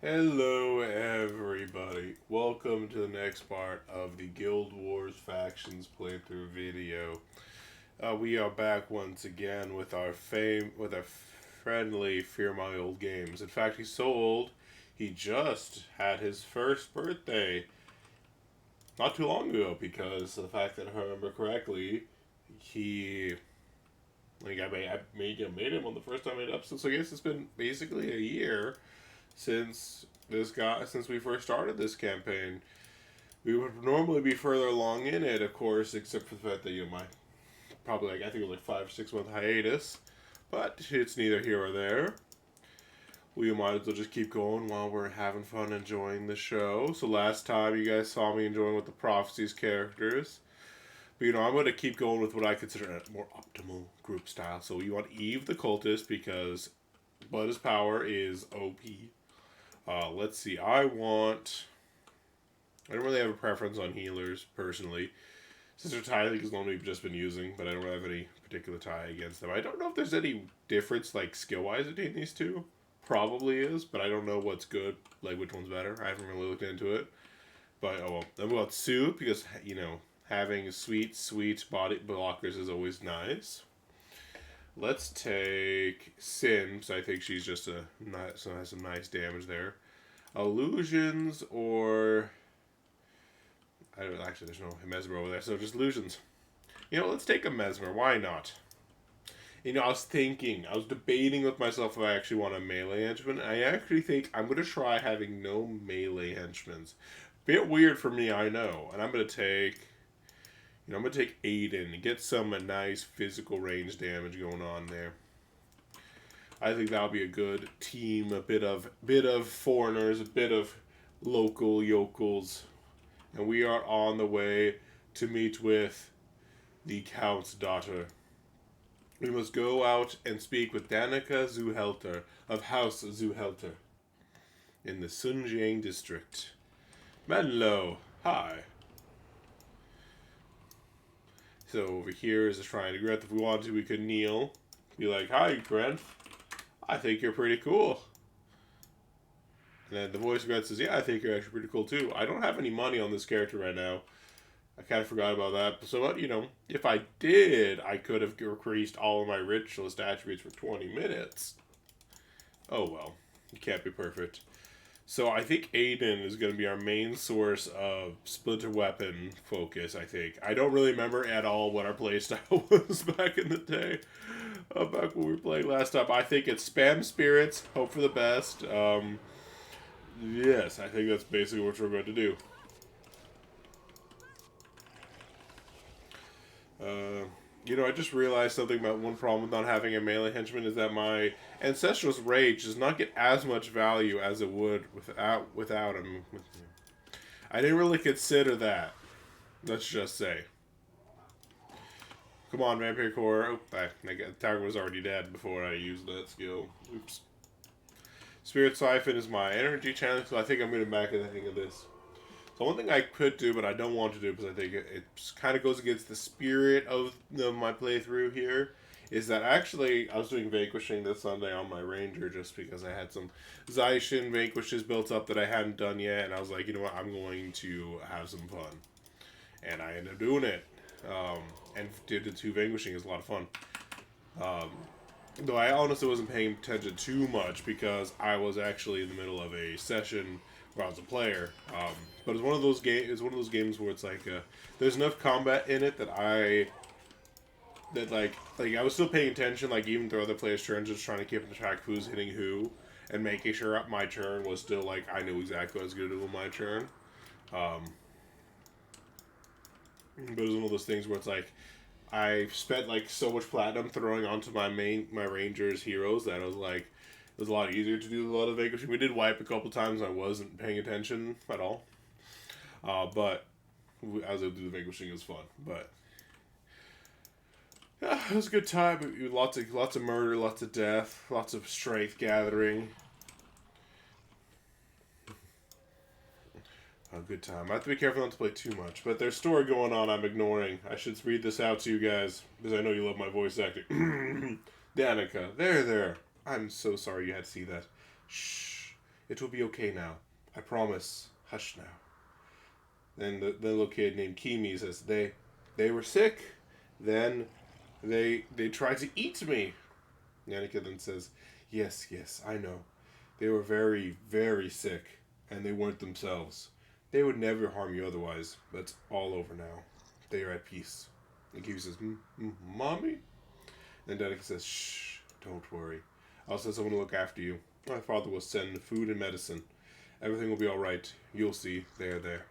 Hello, everybody. Welcome to the next part of the Guild Wars Factions playthrough video. We are back once again with our friendly Fearmy old games. In fact, he's so old, he just had his first birthday not too long ago because of the fact that, if I remember correctly, I made him on the first time I made episode. So I guess it's been basically a year since we first started this campaign. We would normally be further along in it, of course, except for the fact that my probably I think it was like 5 6 month hiatus, but it's neither here or there. We might as well just keep going while we're having fun enjoying the show. So last time you guys saw me enjoying with the prophecies characters. But I'm going to keep going with what I consider a more optimal group style. So you want Eve the cultist because Blood's power is OP. Let's see. I don't really have a preference on healers, personally. Sister Ty, I think, is the one we've just been using, but I don't really have any particular tie against them. I don't know if there's any difference, skill-wise between these two. Probably is, but I don't know what's good, which one's better. I haven't really looked into it. But, oh well. Then we got Sue, because, having sweet body blockers is always nice. Let's take Sin, because I think she's just has some nice damage there. Illusions or actually there's no Mesmer over there, so just illusions. Let's take a Mesmer. Why not? I was debating with myself if I actually want a melee henchman. I actually think I'm gonna try having no melee henchmen. Bit weird for me, I know, and I'm gonna take Aiden and get some nice physical range damage going on there. I think that'll be a good team. A bit of foreigners, a bit of local yokels, and we are on the way to meet with the Count's daughter. We must go out and speak with Danica Zuhelter of House Zuhelter in the Sunjiang district. Menlo, hi. So over here is a shrine to Grenth. If we wanted to, we could kneel. Be like, hi, Grenth. I think you're pretty cool. And then the voice of Grenth says, yeah, I think you're actually pretty cool too. I don't have any money on this character right now. I kind of forgot about that. So, if I did, I could have increased all of my ritualist attributes for 20 minutes. Oh well. It can't be perfect. So I think Aiden is going to be our main source of splinter weapon focus, I think. I don't really remember at all what our playstyle was back in the day. Back when we were playing last time. I think it's spam spirits, hope for the best. Yes, I think that's basically what we're going to do. I just realized something about one problem with not having a melee henchman is that my Ancestral's Rage does not get as much value as it would without him. I didn't really consider that. Let's just say. Come on, Vampire Core. Oh, the target was already dead before I used that skill. Oops. Spirit Siphon is my energy channel, so I think I'm going to back in the hang of this. So one thing I could do, but I don't want to do because I think it kind of goes against the spirit of my playthrough here, is that actually I was doing Vanquishing this Sunday on my Ranger just because I had some Zaishin Vanquishes built up that I hadn't done yet, and I was like, you know what, I'm going to have some fun. And I ended up doing it. And did the 2 Vanquishing. It was a lot of fun. Though I honestly wasn't paying attention too much because I was actually in the middle of a session where I was a player. But it's one of those games where it's like there's enough combat in it that I was still paying attention, even through other players' turns, just trying to keep track of who's hitting who and making sure my turn was still I knew exactly what I was going to do with my turn. But it was one of those things where it's I spent so much platinum throwing onto my Rangers heroes that I was it was a lot easier to do a lot of vanquishing. We did wipe a couple times and I wasn't paying attention at all. But as I do the vanquishing, it was fun. But yeah, it was a good time. Lots of murder, lots of death, lots of strength gathering. A good time. I have to be careful not to play too much, but there's story going on I'm ignoring. I should read this out to you guys, because I know you love my voice acting. Danica, there. I'm so sorry you had to see that. Shh. It will be okay now. I promise. Hush now. Then the little kid named Kimi says, they were sick. Then they tried to eat me. Danica then says, yes, yes, I know. They were very, very sick, and they weren't themselves. They would never harm you otherwise, but it's all over now. They are at peace. And Kimi says, Mommy? And Danica says, shh, don't worry. I'll send someone to look after you. My father will send food and medicine. Everything will be all right. You'll see. They are there.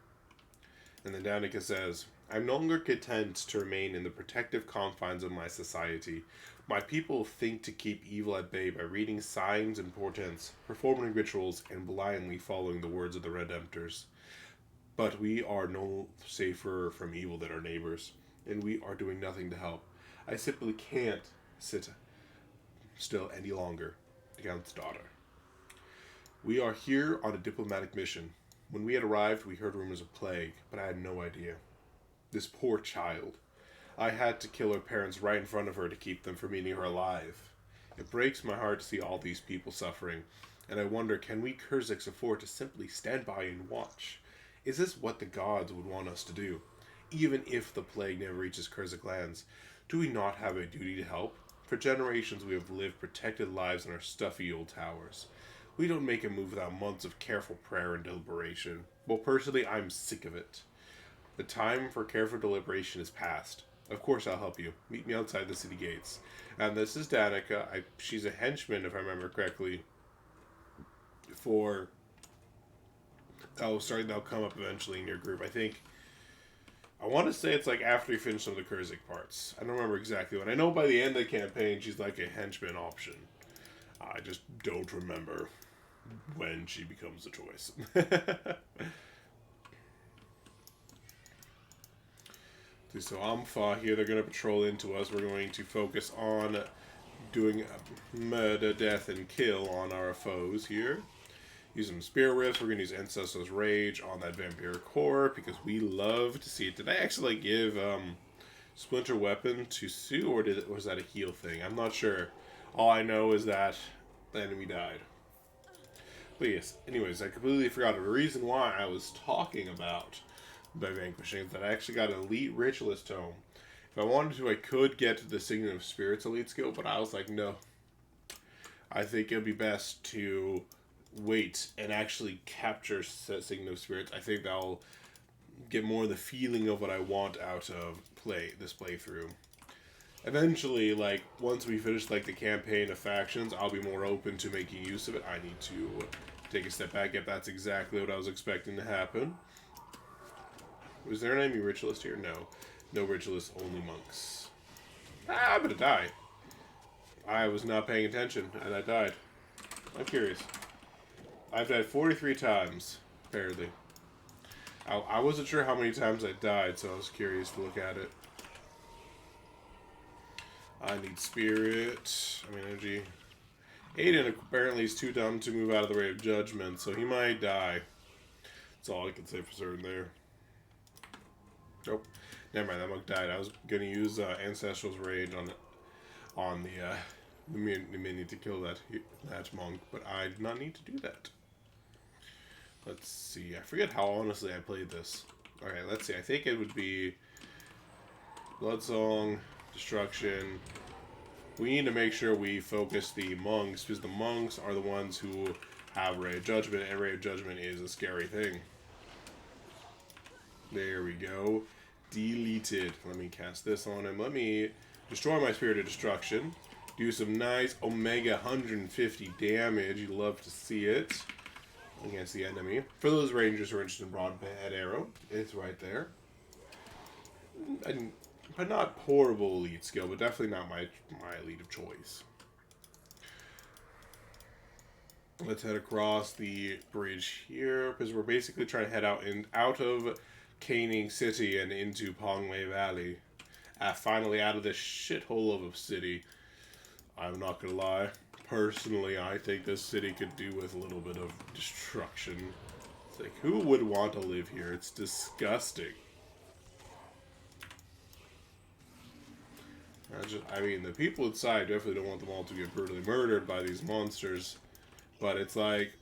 And then Danica says, I'm no longer content to remain in the protective confines of my society. My people think to keep evil at bay by reading signs and portents, performing rituals, and blindly following the words of the Redemptors. But we are no safer from evil than our neighbors, and we are doing nothing to help. I simply can't sit still any longer. The Count's daughter. We are here on a diplomatic mission. When we had arrived, we heard rumors of plague, but I had no idea. This poor child. I had to kill her parents right in front of her to keep them from eating her alive. It breaks my heart to see all these people suffering, and I wonder, can we Kurzicks afford to simply stand by and watch? Is this what the gods would want us to do? Even if the plague never reaches Kurzik lands, do we not have a duty to help? For generations we have lived protected lives in our stuffy old towers. We don't make a move without months of careful prayer and deliberation. Well, personally, I'm sick of it. The time for careful deliberation is past. Of course I'll help you. Meet me outside the city gates. And this is Danica. She's a henchman, if I remember correctly. That'll come up eventually in your group. I want to say it's like after you finish some of the Kurzik parts. I don't remember exactly when. I know by the end of the campaign, she's like a henchman option. I just don't remember when she becomes a choice. So Amfa here, they're going to patrol into us. We're going to focus on doing murder, death, and kill on our foes here. Use some spear riffs. We're going to use Ancestor's Rage on that Vampire Core because we love to see it. Did I actually give Splinter Weapon to Sue, or was that a heal thing? I'm not sure. All I know is that the enemy died. But yes, anyways, I completely forgot the reason why I was talking about by vanquishing that I actually got an Elite Ritualist Tome. If I wanted to, I could get to the Signet of Spirits Elite skill, but I was like, no. I think it would be best to wait and actually capture Signet of Spirits. I think that'll get more of the feeling of what I want out of this playthrough. Eventually, like, once we finish, like, the campaign of factions, I'll be more open to making use of it. I need to take a step back if that's exactly what I was expecting to happen. Was there an enemy ritualist here? No. No ritualists, only monks. I'm gonna die. I was not paying attention, and I died. I'm curious. I've died 43 times, apparently. I wasn't sure how many times I died, so I was curious to look at it. I need spirit. Energy. Aiden apparently is too dumb to move out of the Ray of Judgment, so he might die. That's all I can say for certain there. Nope. Never mind, that monk died. I was going to use Ancestral's Rage on the minion to kill that monk, but I did not need to do that. Let's see. I forget how honestly I played this. Okay, let's see. I think it would be Bloodsong, Destruction. We need to make sure we focus the monks, because the monks are the ones who have Ray of Judgment, and Ray of Judgment is a scary thing. There we go. Deleted. Let me cast this on him. Let me destroy my Spirit of Destruction. Do some nice Omega 150 damage. You love to see it. Against the enemy. For those rangers who are interested in Broadhead Arrow, it's right there. But not horrible elite skill, but definitely not my elite of choice. Let's head across the bridge here, because we're basically trying to head out of Caning City and into Pongmel Valley. Finally out of this shithole of a city. I'm not gonna lie. Personally, I think this city could do with a little bit of destruction. It's like, who would want to live here? It's disgusting. The people inside definitely don't want them all to get brutally murdered by these monsters. But it's like,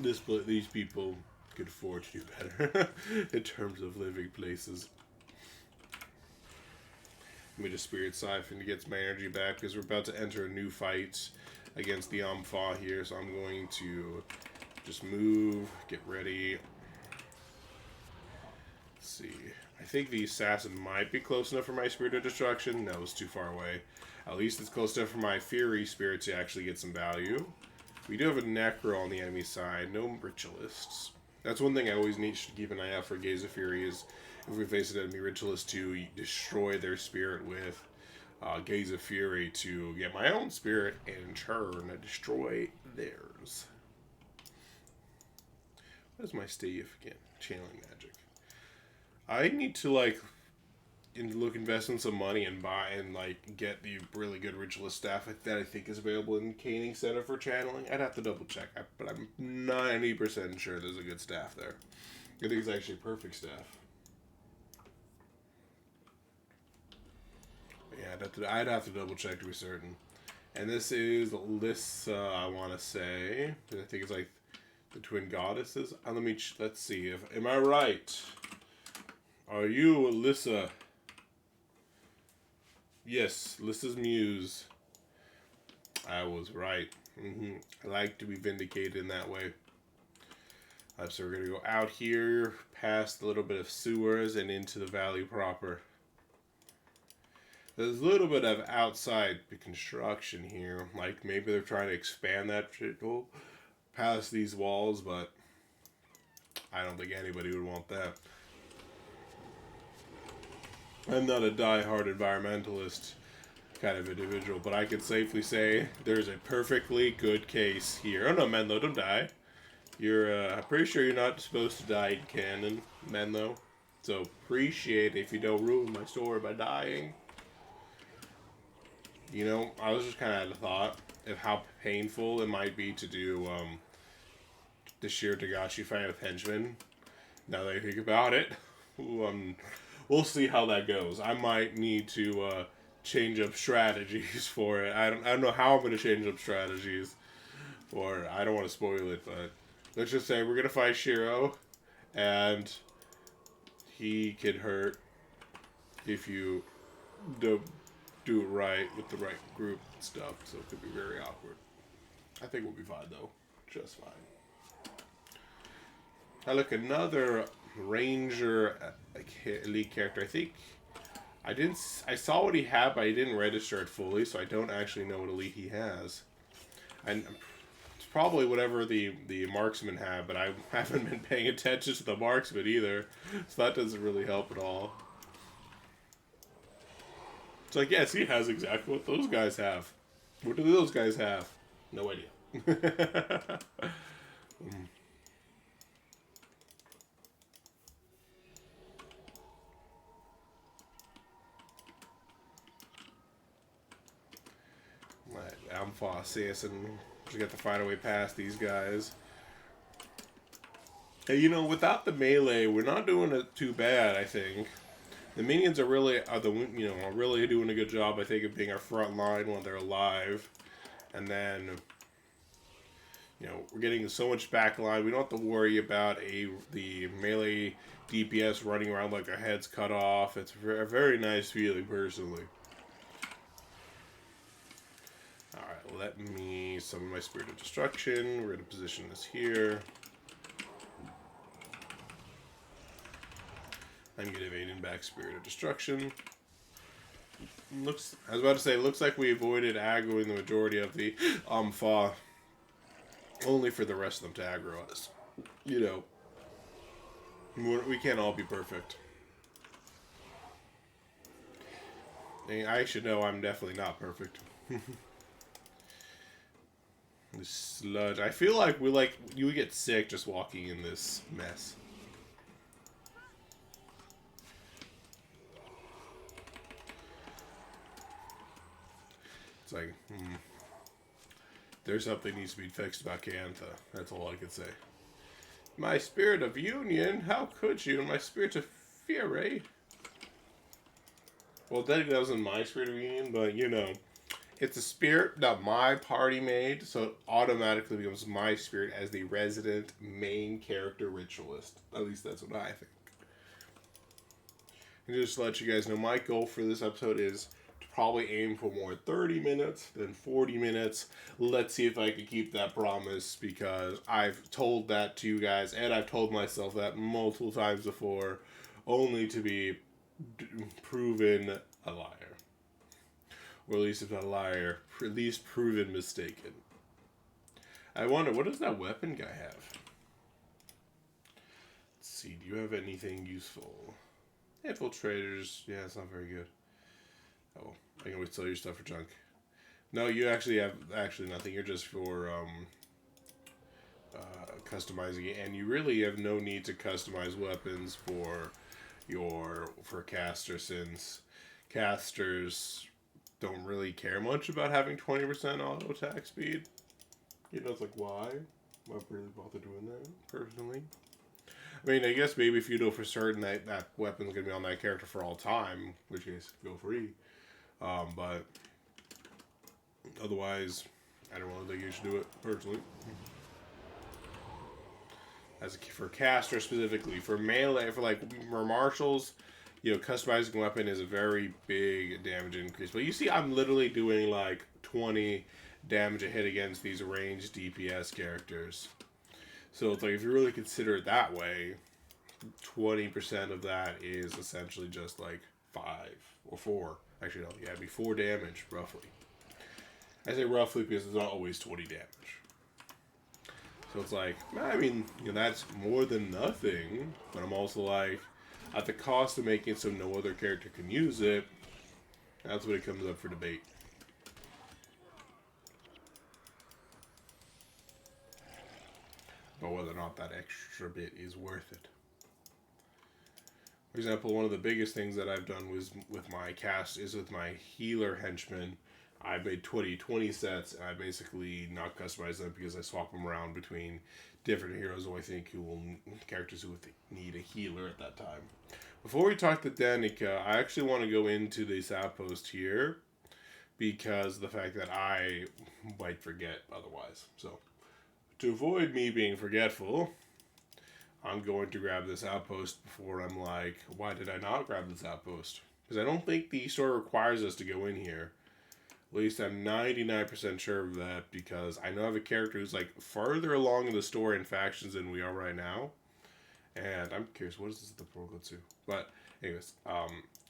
these people could afford to do better in terms of living places. Let me just Spirit Siphon to get my energy back because we're about to enter a new fight against the Ampha here. So I'm going to just move, get ready. Let's see. I think the Assassin might be close enough for my Spirit of Destruction. No, it's too far away. At least it's close enough for my Fury Spirit to actually get some value. We do have a Necro on the enemy side. No Ritualists. That's one thing I always need to keep an eye out for Gaze of Fury is if we face an enemy Ritualist to destroy their spirit with Gaze of Fury to get my own spirit and in turn destroy theirs. What is my Stave again? Channeling Magic. I need to invest in some money and buy and get the really good Ritualist staff that I think is available in Caning Center for channeling. I'd have to double check, but I'm 90% sure there's a good staff there. I think it's actually a perfect staff. Yeah, I'd have to double check to be certain. And this is Alyssa, I want to say. I think it's like the twin goddesses. Let's see. Am I right? Are you Alyssa? Yes, Alyssa's muse. I was right. I like to be vindicated in that way. So we're going to go out here, past a little bit of sewers, and into the valley proper. There's a little bit of outside construction here. Like maybe they're trying to expand that past these walls, but I don't think anybody would want that. I'm not a die-hard environmentalist kind of individual, but I can safely say there's a perfectly good case here. Oh no, Menlo, don't die. I'm pretty sure you're not supposed to die in canon, Menlo. So appreciate it if you don't ruin my story by dying. You know, I was just kind of had a thought of how painful it might be to do the Shiro Tagashi fight with henchmen. Now that I think about it, we'll see how that goes. I might need to change up strategies for it. I don't know how I'm going to change up strategies, or I don't want to spoil it, but let's just say we're going to fight Shiro, and he can hurt if you do it right with the right group and stuff, so it could be very awkward. I think we'll be fine, though. Just fine. Now, look, another Ranger elite character. I think I saw what he had, but I didn't register it fully, so I don't actually know what elite he has. And it's probably whatever the marksman had, but I haven't been paying attention to the marksman either, so that doesn't really help at all. It's like, yes, he has exactly what those guys have. What do those guys have? No idea. Alpha Assassin. We got to find our way past these guys. And, you know, without the melee, we're not doing it too bad, I think. The minions are really doing a good job, I think, of being our front line while they're alive. And then, you know, we're getting so much backline. We don't have to worry about the melee DPS running around like their heads cut off. It's a very nice feeling, personally. Alright, let me summon my Spirit of Destruction. We're going to position this here. I'm going to evade and back Spirit of Destruction. I was about to say, it looks like we avoided aggroing the majority of the Ampha. Only for the rest of them to aggro us. You know, we can't all be perfect. I should know I'm definitely not perfect. This sludge. I feel like you would get sick just walking in this mess. It's like, there's something needs to be fixed about Kantha. That's all I can say. My Spirit of Union? How could you? My Spirit of Fury? Well, that wasn't my Spirit of Union, but, you know, It's a spirit that my party made, so it automatically becomes my spirit as the resident main character ritualist. At least that's what I think. And just to let you guys know, my goal for this episode is to probably aim for more 30 minutes than 40 minutes. Let's see if I can keep that promise, because I've told that to you guys, and I've told myself that multiple times before, only to be proven a liar. Or at least if not a liar, at least proven mistaken. I wonder, what does that weapon guy have? Let's see, do you have anything useful? Infiltrators, yeah, it's not very good. Oh, I can always sell your stuff for junk. No, you actually have nothing. You're just for customizing it, and you really have no need to customize weapons for caster, since casters don't really care much about having 20% auto attack speed. You know, it's like, why? Why really bother doing that, personally? I mean, I guess maybe if you know for certain that that weapon's going to be on that character for all time, in which case, feel free. But otherwise, I don't really think you should do it, personally. For caster specifically, for melee, for marshals, you know, customizing weapon is a very big damage increase. But you see, I'm literally doing like 20 damage a hit against these ranged DPS characters. So it's like, if you really consider it that way, 20% of that is essentially just like 5 or 4. Actually, no, yeah, it'd be 4 damage, roughly. I say roughly because it's not always 20 damage. So it's like, I mean, you know, that's more than nothing. But I'm also like, at the cost of making it so no other character can use it, that's when it comes up for debate. But whether or not that extra bit is worth it. For example, one of the biggest things that I've done was with my cast is with my healer henchmen. I made 20 sets, and I basically not customize them because I swap them around between different heroes who I think characters who need a healer at that time. Before we talk to Danica, I actually want to go into this outpost here because of the fact that I might forget otherwise. So, to avoid me being forgetful, I'm going to grab this outpost before I'm like, why did I not grab this outpost? Because I don't think the story requires us to go in here. At least I'm 99% sure of that, because I know I have a character who's like farther along in the story and factions than we are right now. And I'm curious, what is this the portal go to? But anyways,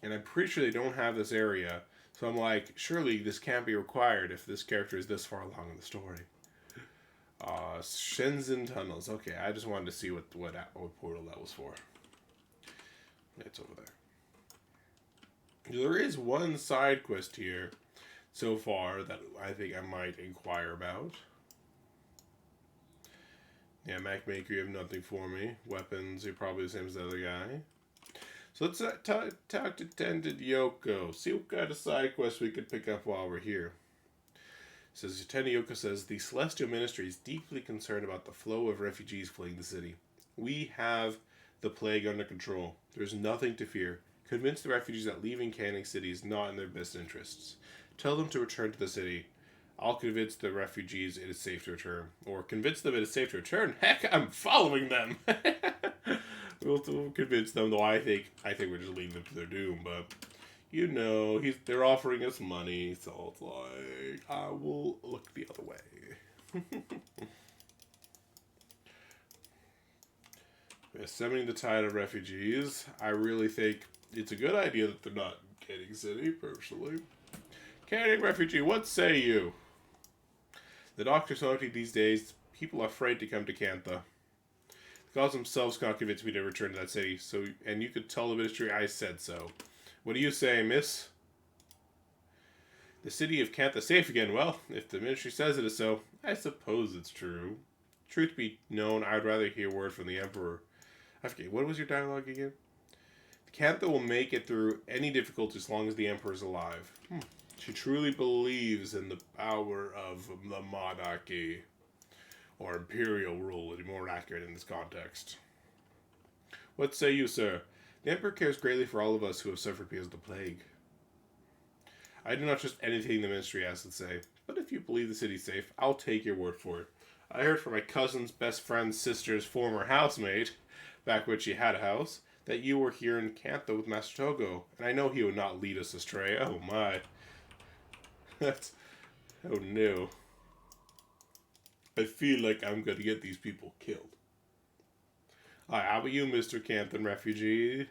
and I'm pretty sure they don't have this area. So I'm like, surely this can't be required if this character is this far along in the story. Shenzhen Tunnels. Okay, I just wanted to see what portal that was for. It's over there. There is one side quest here so far that I think I might inquire about. Yeah, Mac Maker, you have nothing for me. Weapons, you're probably the same as the other guy. So let's talk to Tended Yoko. See what kind of side quest we could pick up while we're here. It says, Lieutenant Yoko says, the Celestial Ministry is deeply concerned about the flow of refugees fleeing the city. We have the plague under control. There's nothing to fear. Convince the refugees that leaving Canning City is not in their best interests. Tell them to return to the city. I'll convince the refugees it is safe to return. Or convince them it is safe to return? Heck, I'm following them! We'll convince them, though I think we're just leaving them to their doom, but you know, they're offering us money, so it's like, I will look the other way. Stemming the tide of refugees, I really think it's a good idea that they're not in Canning City, personally. Canning refugee, what say you? The doctor's noting these days, people are afraid to come to Cantha. The gods themselves can't convince me to return to that city, and you could tell the ministry I said so. What do you say, miss? The city of Cantha safe again. Well, if the ministry says it is so, I suppose it's true. Truth be known, I'd rather hear word from the Emperor. I forget, what was your dialogue again? Cantha will make it through any difficulty as long as the Emperor is alive. She truly believes in the power of the monarchy, or imperial rule, to be more accurate in this context. What say you, sir? The Emperor cares greatly for all of us who have suffered because of the plague. I do not trust anything the ministry has to say, but if you believe the city's safe, I'll take your word for it. I heard from my cousin's best friend's sister's former housemate, back when she had a house, that you were here in Cantha with Master Togo, and I know he would not lead us astray. Oh my. That's... Oh no. I feel like I'm going to get these people killed. How about you, Mr. Canthan refugee?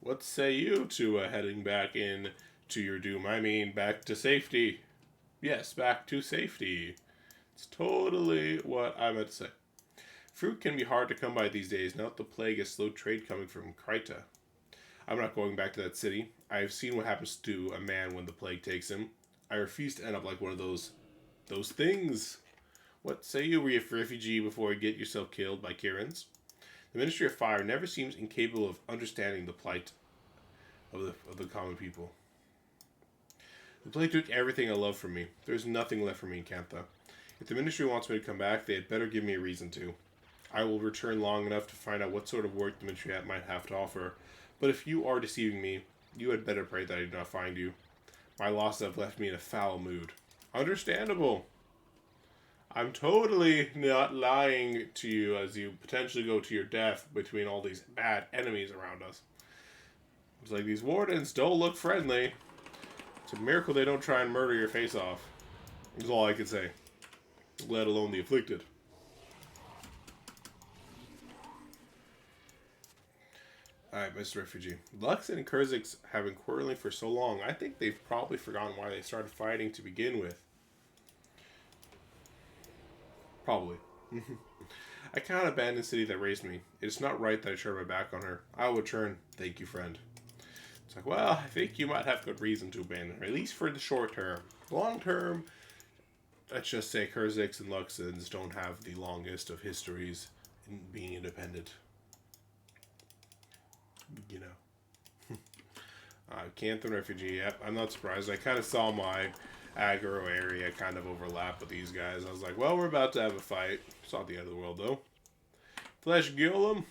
What say you to heading back in to your doom? I mean, back to safety. Yes, back to safety. It's totally what I meant to say. Fruit can be hard to come by these days, now that the plague has slowed trade coming from Kryta. I'm not going back to that city. I have seen what happens to a man when the plague takes him. I refuse to end up like one of those things. What say you, refugee, before you get yourself killed by Kirans? The Ministry of Fire never seems incapable of understanding the plight of the common people. The plague took everything I love from me. There's nothing left for me in Cantha. If the Ministry wants me to come back, they had better give me a reason to. I will return long enough to find out what sort of work the Ministry might have to offer. But if you are deceiving me, you had better pray that I do not find you. My losses have left me in a foul mood. Understandable. I'm totally not lying to you as you potentially go to your death between all these bad enemies around us. It's like these wardens don't look friendly. It's a miracle they don't try and murder your face off. That's all I can say. Let alone the afflicted. Alright, Mr. Refugee. Lux and Kurzicks have been quarreling for so long, I think they've probably forgotten why they started fighting to begin with. Probably. I cannot abandon the city that raised me. It is not right that I turn my back on her. I will return. Thank you, friend. It's like, well, I think you might have good reason to abandon her, at least for the short term. Long term, let's just say Kurzicks and Luxons don't have the longest of histories in being independent. You know. Canthan Refugee, yep, I'm not surprised. I kind of saw my aggro area kind of overlap with these guys. I was like, well, we're about to have a fight. It's not the end of the world, though. Flesh Golem.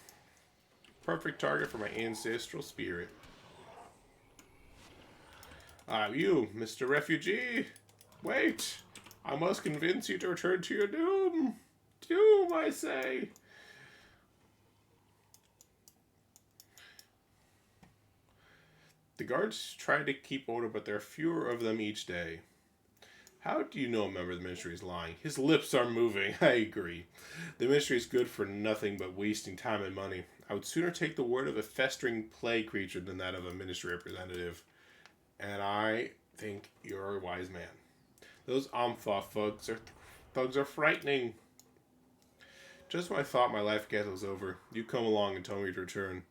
Perfect target for my ancestral spirit. You, Mr. Refugee. Wait. I must convince you to return to your doom. Doom, I say. The guards try to keep order, but there are fewer of them each day. How do you know a member of the ministry is lying? His lips are moving. I agree. The ministry is good for nothing but wasting time and money. I would sooner take the word of a festering plague creature than that of a ministry representative. And I think you're a wise man. Those Amthoth thugs are frightening. Just when I thought my life gap was over, you come along and told me to return.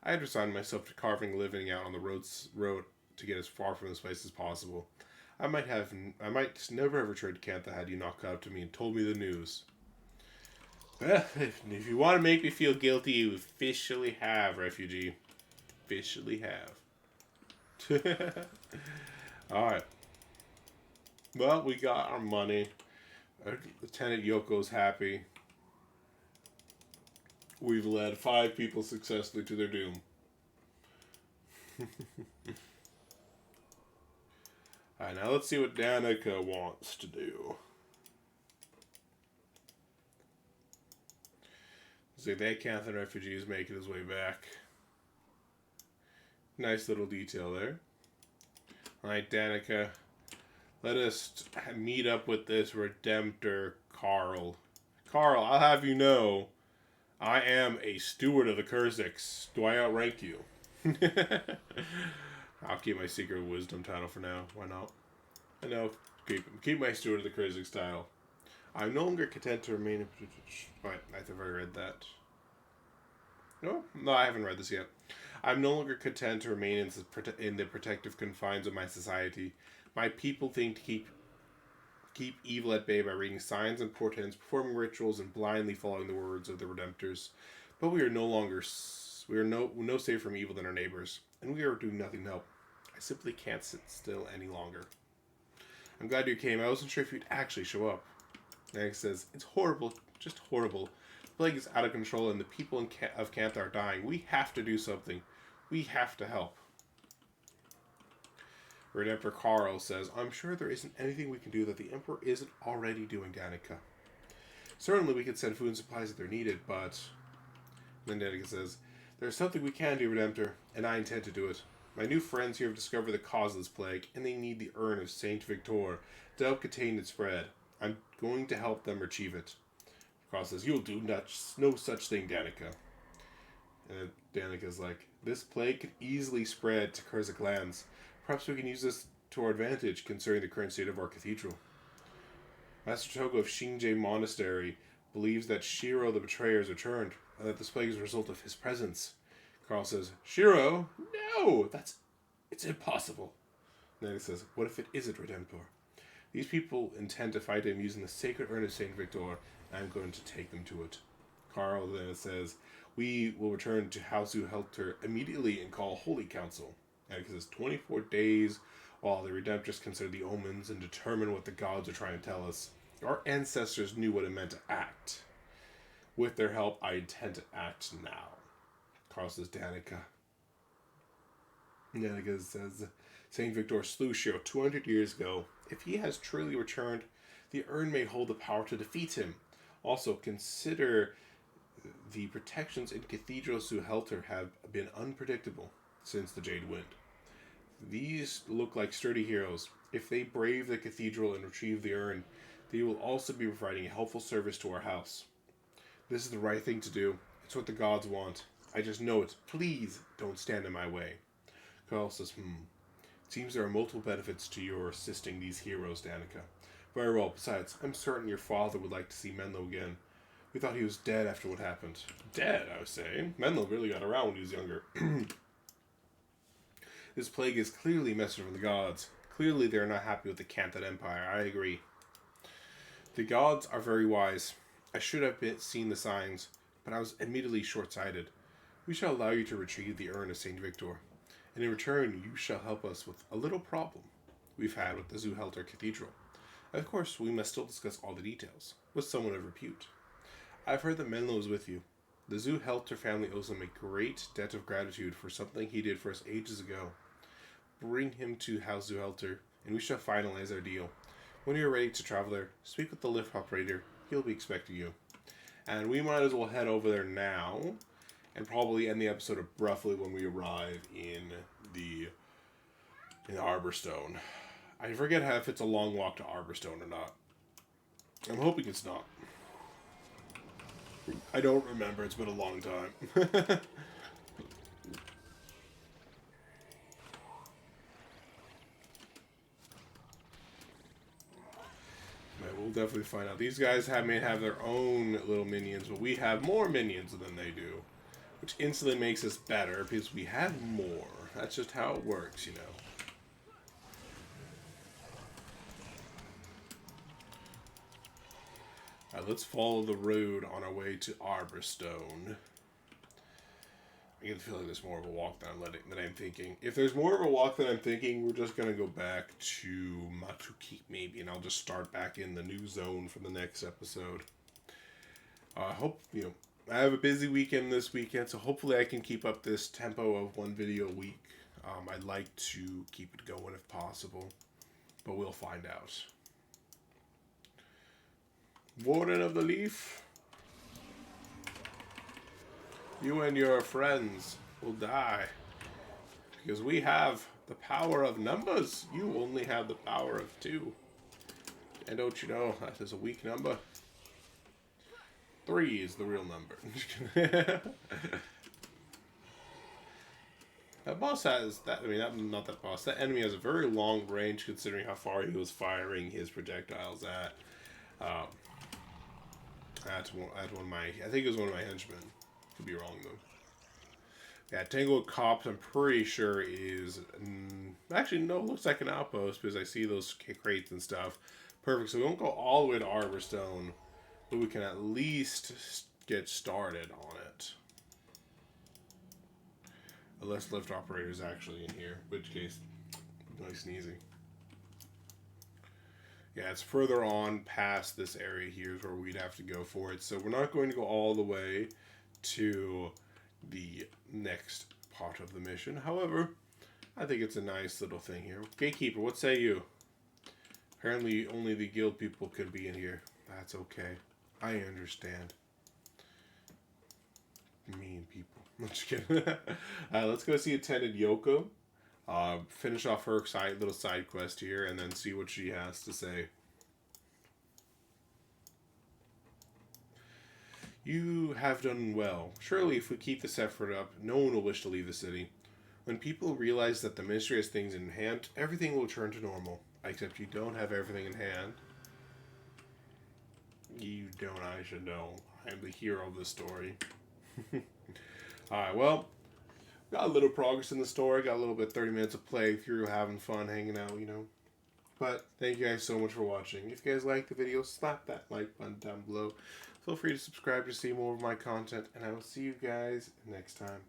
I had resigned myself to carving a living out on the road to get as far from this place as possible. I might never have returned to Cantha had you not come up to me and told me the news. Well, if you want to make me feel guilty, you officially have, refugee. Officially have. Alright. Well, we got our money. Lieutenant Yoko's happy. We've led 5 people successfully to their doom. Alright, now let's see what Danica wants to do. See, that Canthan refugee is making his way back. Nice little detail there. Alright, Danica. Let us meet up with this Redemptor, Carl. Carl, I'll have you know, I am a steward of the Kurzicks. Do I outrank you? I'll keep my secret wisdom title for now. Why not? I know. Keep my steward of the Kurzicks title. I'm no longer content to remain in... Right, I think I read that. No, I haven't read this yet. I'm no longer content to remain in the protective confines of my society. My people think to keep evil at bay by reading signs and portents, performing rituals, and blindly following the words of the Redemptors. But we are no safer from evil than our neighbors, and we are doing nothing to help. I simply can't sit still any longer. I'm glad you came. I wasn't sure if you'd actually show up. Nick says, it's horrible, just horrible. The plague is out of control and the people of Cantha are dying. We have to do something. We have to help. Redemptor Carl says, I'm sure there isn't anything we can do that the Emperor isn't already doing, Danica. Certainly we can send food and supplies if they're needed, but... Then Danica says, there's something we can do, Redemptor, and I intend to do it. My new friends here have discovered the cause of this plague, and they need the urn of Saint Victor to help contain its spread. I'm going to help them retrieve it. Carl says, you'll do no such thing, Danica. And Danica's like, this plague could easily spread to Kurzicks lands. Perhaps we can use this to our advantage, considering the current state of our cathedral. Master Togo of Shinjay Monastery believes that Shiro the Betrayer has returned, and that this plague is a result of his presence. Carl says, Shiro? No! It's impossible. Danica says, what if it isn't, Redemptor? These people intend to fight him using the sacred urn of Saint Victor, and I'm going to take them to it. Carl then says, we will return to House Zuhelter immediately and call a holy council. Danica says, 24 days while the Redemptors consider the omens and determine what the gods are trying to tell us. Our ancestors knew what it meant to act. With their help, I intend to act now. Carl says, Danica. Danica says, Saint Victor slew Shiro 200 years ago. If he has truly returned, the urn may hold the power to defeat him. Also, consider the protections in Cathedral Zuhelter have been unpredictable since the Jade Wind. These look like sturdy heroes. If they brave the cathedral and retrieve the urn, they will also be providing a helpful service to our house. This is the right thing to do. It's what the gods want. I just know it. Please don't stand in my way. Carl says, It seems there are multiple benefits to your assisting these heroes, Danica. Very well. Besides, I'm certain your father would like to see Menlo again. We thought he was dead after what happened. Dead, I was saying. Menlo really got around when he was younger. This plague is clearly a message from the gods. Clearly they're not happy with the Canthan Empire. I agree. The gods are very wise. I should have seen the signs, but I was immediately short-sighted. We shall allow you to retrieve the urn of Saint Victor, and in return you shall help us with a little problem we've had with the Zuhelter Cathedral. Of course, we must still discuss all the details, with someone of repute. I've heard that Menlo is with you. The Zuhelter family owes him a great debt of gratitude for something he did for us ages ago. Bring him to House Zuhelter, and we shall finalize our deal. When you're ready to travel there, speak with the lift operator. He'll be expecting you. And we might as well head over there now, and probably end the episode abruptly when we arrive in Arborstone. I forget if it's a long walk to Arborstone or not. I'm hoping it's not. I don't remember. It's been a long time. But we'll definitely find out. These guys may have their own little minions, but we have more minions than they do. Which instantly makes us better because we have more. That's just how it works, you know. Let's follow the road on our way to Arborstone. I get the feeling there's more of a walk than I'm thinking. If there's more of a walk than I'm thinking, we're just going to go back to Maatu Keep maybe, and I'll just start back in the new zone for the next episode. I hope, I have a busy weekend this weekend, so hopefully I can keep up this tempo of one video a week. I'd like to keep it going if possible, but we'll find out. Warden of the Leaf, you and your friends will die because we have the power of numbers. You only have the power of 2. And don't you know that is a weak number? 3 is the real number. That boss has that. Not that boss. That enemy has a very long range considering how far he was firing his projectiles at. At one of my, I think it was one of my henchmen. Could be wrong though. Yeah, Tanglewood Copse, I'm pretty sure is actually no, it looks like an outpost because I see those crates and stuff. Perfect. So we won't go all the way to Arborstone, but we can at least get started on it. Unless lift operator is actually in here, in which case, nice and easy. Yeah, it's further on past this area here is where we'd have to go for it. So we're not going to go all the way to the next part of the mission. However, I think it's a nice little thing here. Gatekeeper, what say you? Apparently only the guild people could be in here. That's okay. I understand. Mean people. I'm just kidding. Let's go see Attendant Yoko. Finish off her little side quest here and then see what she has to say. You have done well. Surely if we keep this effort up, no one will wish to leave the city. When people realize that the ministry has things in hand, everything will turn to normal. Except you don't have everything in hand. You don't, I should know. I'm the hero of the story. Alright, well, got a little progress in the story. Got a little bit 30 minutes of playthrough, having fun, hanging out, you know. But thank you guys so much for watching. If you guys like the video, slap that like button down below. Feel free to subscribe to see more of my content, and I will see you guys next time.